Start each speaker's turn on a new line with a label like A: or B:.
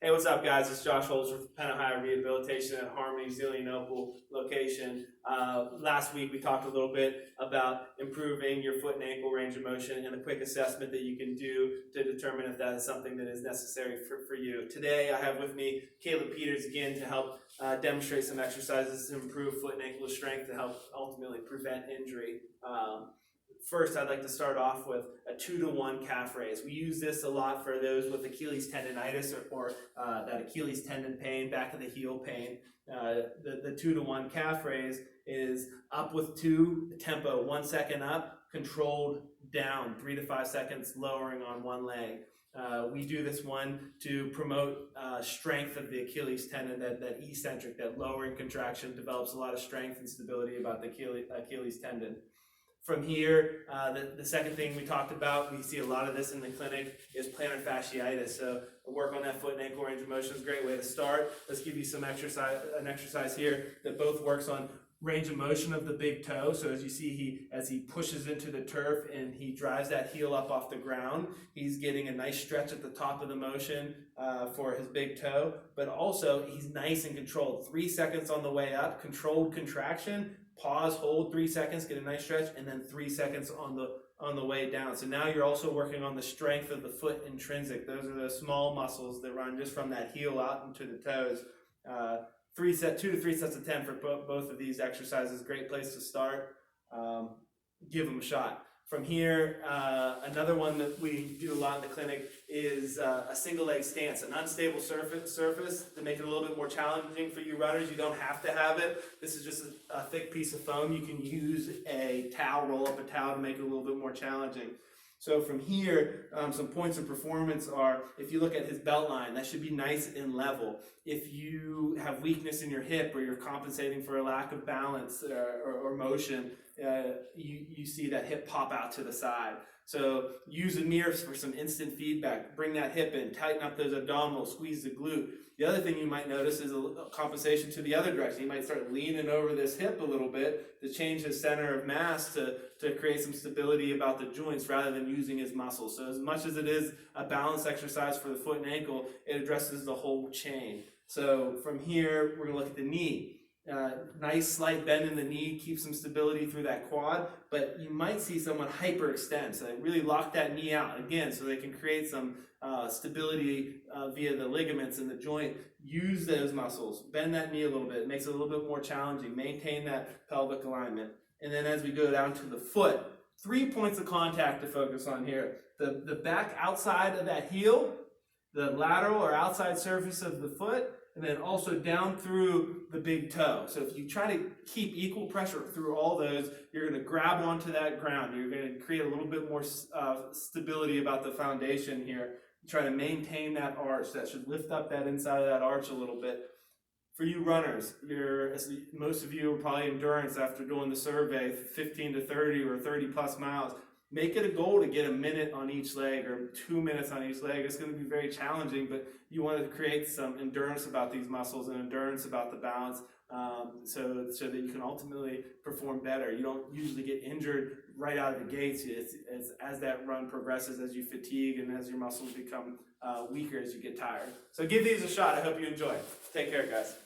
A: Hey, what's up, guys? It's Josh Holzer with Ohio Rehabilitation at Hermitage, Zelienople location. Last week, we talked a little bit about improving your foot and ankle range of motion and a quick assessment that you can do to determine if that is something that is necessary for you. Today, I have with me Caleb Peters again to help demonstrate some exercises to improve foot and ankle strength to help ultimately prevent injury. First, I'd like to start off with a 2-to-1 calf raise. We use this a lot for those with Achilles tendonitis or that Achilles tendon pain, back of the heel pain. The 2-to-1 calf raise is up with 2, tempo 1 second up, controlled down 3 to 5 seconds, lowering on one leg. We do this one to promote strength of the Achilles tendon, that eccentric, that lowering contraction develops a lot of strength and stability about the Achilles tendon. From here, the second thing we talked about, we see a lot of this in the clinic, is plantar fasciitis. So work on that foot and ankle range of motion is a great way to start. Let's give you an exercise here that both works on range of motion of the big toe. So as you see, as he pushes into the turf and he drives that heel up off the ground, he's getting a nice stretch at the top of the motion for his big toe, but also he's nice and controlled. 3 seconds on the way up, controlled contraction, pause, hold 3 seconds, get a nice stretch, and then 3 seconds on the way down. So now you're also working on the strength of the foot intrinsic. Those are those small muscles that run just from that heel out into the toes. 2 to 3 sets of 10 for both of these exercises. Great place to start. Give them a shot. From here, another one that we do a lot in the clinic is a single leg stance, an unstable surface to make it a little bit more challenging for you runners. You don't have to have it. This is just a thick piece of foam. You can use a towel, roll up a towel to make it a little bit more challenging. So from here, some points of performance are, if you look at his belt line, that should be nice and level. If you have weakness in your hip or you're compensating for a lack of balance or motion, you see that hip pop out to the side. So use a mirror for some instant feedback. Bring that hip in, tighten up those abdominals, squeeze the glute. The other thing you might notice is a compensation to the other direction. You might start leaning over this hip a little bit to change his center of mass to create some stability about the joints rather than using his muscles. So as much as it is a balance exercise for the foot and ankle, it addresses the whole chain. So from here, we're going to look at the knee. Nice slight bend in the knee, keep some stability through that quad, but you might see someone hyperextend, so they really lock that knee out again so they can create some stability via the ligaments in the joint. Use those muscles, bend that knee a little bit, it makes it a little bit more challenging, maintain that pelvic alignment. And then as we go down to the foot, 3 points of contact to focus on here. The back outside of that heel, the lateral or outside surface of the foot, and then also down through the big toe. So if you try to keep equal pressure through all those, you're going to grab onto that ground. You're going to create a little bit more stability about the foundation here. Try to maintain that arch. That should lift up that inside of that arch a little bit. For you runners, most of you are probably endurance after doing the survey, 15 to 30 or 30 plus miles. Make it a goal to get a minute on each leg or 2 minutes on each leg. It's going to be very challenging, but you want to create some endurance about these muscles and endurance about the balance so that you can ultimately perform better. You don't usually get injured right out of the gates. It's as that run progresses, as you fatigue and as your muscles become weaker as you get tired. So give these a shot. I hope you enjoy. Take care, guys.